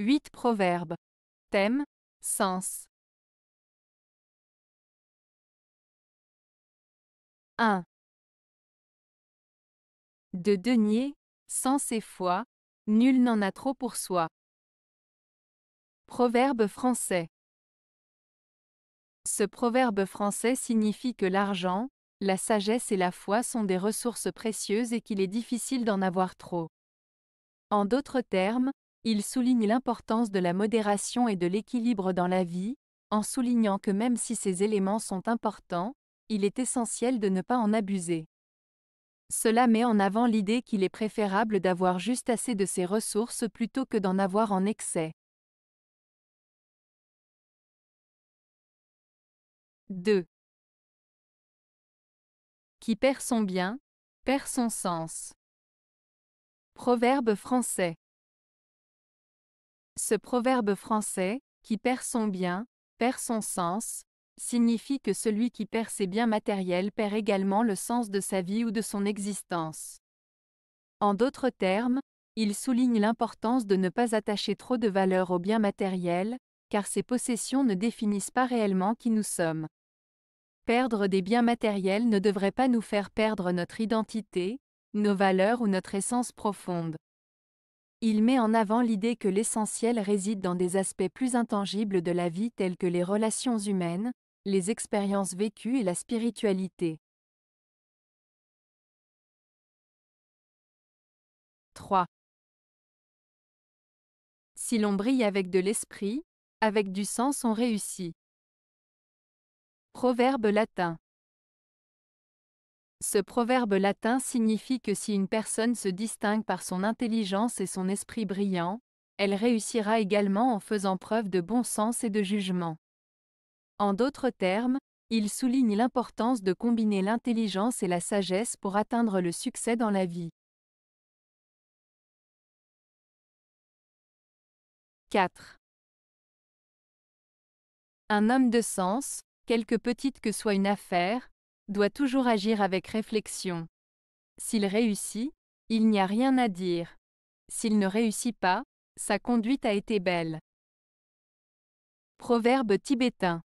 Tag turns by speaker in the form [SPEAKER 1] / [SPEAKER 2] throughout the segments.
[SPEAKER 1] 8 proverbes. Thème, sens. 1. De denier, sens et foi, nul n'en a trop pour soi. Proverbe français. Ce proverbe français signifie que l'argent, la sagesse et la foi sont des ressources précieuses et qu'il est difficile d'en avoir trop. En d'autres termes, il souligne l'importance de la modération et de l'équilibre dans la vie, en soulignant que même si ces éléments sont importants, il est essentiel de ne pas en abuser. Cela met en avant l'idée qu'il est préférable d'avoir juste assez de ces ressources plutôt que d'en avoir en excès. 2. Qui perd son bien, perd son sens. Proverbe français. Ce proverbe français, qui perd son bien, perd son sens, signifie que celui qui perd ses biens matériels perd également le sens de sa vie ou de son existence. En d'autres termes, il souligne l'importance de ne pas attacher trop de valeur aux biens matériels, car ces possessions ne définissent pas réellement qui nous sommes. Perdre des biens matériels ne devrait pas nous faire perdre notre identité, nos valeurs ou notre essence profonde. Il met en avant l'idée que l'essentiel réside dans des aspects plus intangibles de la vie tels que les relations humaines, les expériences vécues et la spiritualité. 3. Si l'on brille avec de l'esprit, avec du sens on réussit. Proverbe latin. Ce proverbe latin signifie que si une personne se distingue par son intelligence et son esprit brillant, elle réussira également en faisant preuve de bon sens et de jugement. En d'autres termes, il souligne l'importance de combiner l'intelligence et la sagesse pour atteindre le succès dans la vie. 4. Un homme de sens, quelque petite que soit une affaire, doit toujours agir avec réflexion. S'il réussit, il n'y a rien à dire. S'il ne réussit pas, sa conduite a été belle. Proverbe tibétain.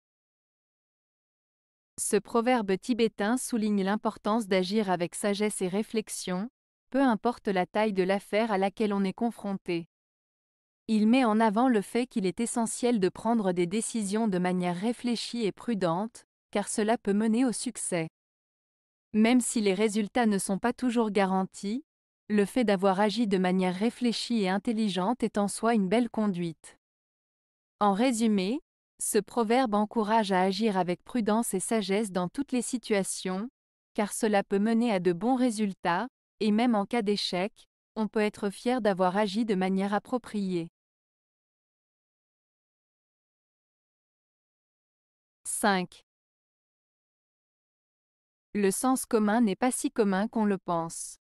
[SPEAKER 1] Ce proverbe tibétain souligne l'importance d'agir avec sagesse et réflexion, peu importe la taille de l'affaire à laquelle on est confronté. Il met en avant le fait qu'il est essentiel de prendre des décisions de manière réfléchie et prudente, car cela peut mener au succès. Même si les résultats ne sont pas toujours garantis, le fait d'avoir agi de manière réfléchie et intelligente est en soi une belle conduite. En résumé, ce proverbe encourage à agir avec prudence et sagesse dans toutes les situations, car cela peut mener à de bons résultats, et même en cas d'échec, on peut être fier d'avoir agi de manière appropriée. 5. Le sens commun n'est pas si commun qu'on le pense.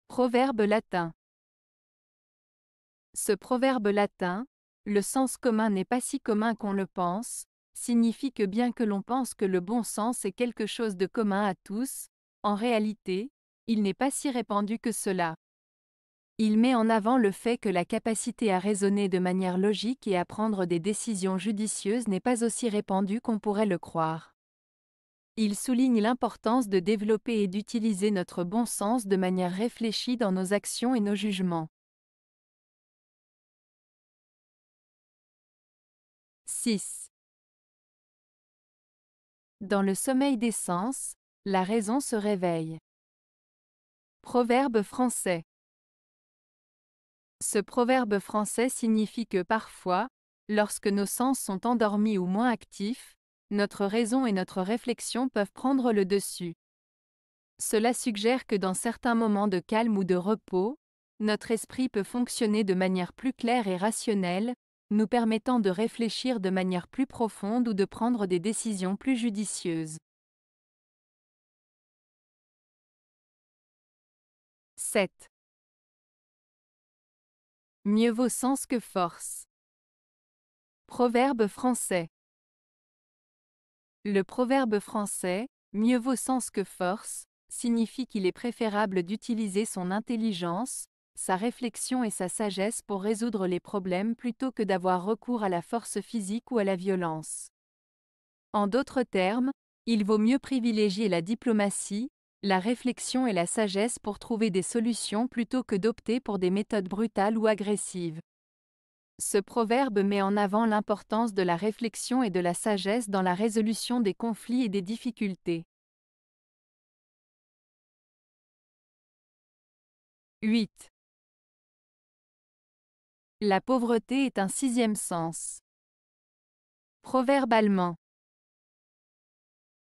[SPEAKER 1] Proverbe latin. Ce proverbe latin, le sens commun n'est pas si commun qu'on le pense, signifie que bien que l'on pense que le bon sens est quelque chose de commun à tous, en réalité, il n'est pas si répandu que cela. Il met en avant le fait que la capacité à raisonner de manière logique et à prendre des décisions judicieuses n'est pas aussi répandue qu'on pourrait le croire. Il souligne l'importance de développer et d'utiliser notre bon sens de manière réfléchie dans nos actions et nos jugements. 6. Dans le sommeil des sens, la raison se réveille. Proverbe français. Ce proverbe français signifie que parfois, lorsque nos sens sont endormis ou moins actifs, notre raison et notre réflexion peuvent prendre le dessus. Cela suggère que dans certains moments de calme ou de repos, notre esprit peut fonctionner de manière plus claire et rationnelle, nous permettant de réfléchir de manière plus profonde ou de prendre des décisions plus judicieuses. 7. Mieux vaut sens que force. Proverbe français. Le proverbe français, mieux vaut sens que force, signifie qu'il est préférable d'utiliser son intelligence, sa réflexion et sa sagesse pour résoudre les problèmes plutôt que d'avoir recours à la force physique ou à la violence. En d'autres termes, il vaut mieux privilégier la diplomatie, la réflexion et la sagesse pour trouver des solutions plutôt que d'opter pour des méthodes brutales ou agressives. Ce proverbe met en avant l'importance de la réflexion et de la sagesse dans la résolution des conflits et des difficultés. 8. La pauvreté est un sixième sens. Proverbe allemand.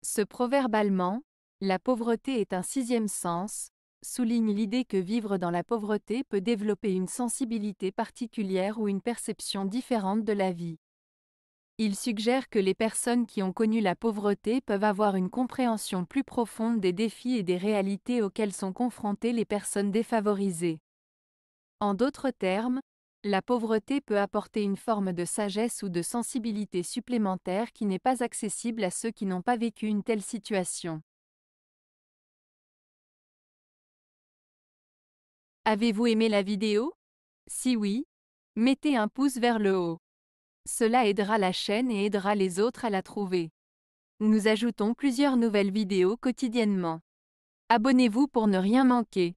[SPEAKER 1] Ce proverbe allemand, la pauvreté est un sixième sens, souligne l'idée que vivre dans la pauvreté peut développer une sensibilité particulière ou une perception différente de la vie. Il suggère que les personnes qui ont connu la pauvreté peuvent avoir une compréhension plus profonde des défis et des réalités auxquelles sont confrontées les personnes défavorisées. En d'autres termes, la pauvreté peut apporter une forme de sagesse ou de sensibilité supplémentaire qui n'est pas accessible à ceux qui n'ont pas vécu une telle situation. Avez-vous aimé la vidéo? Si oui, mettez un pouce vers le haut. Cela aidera la chaîne et aidera les autres à la trouver. Nous ajoutons plusieurs nouvelles vidéos quotidiennement. Abonnez-vous pour ne rien manquer.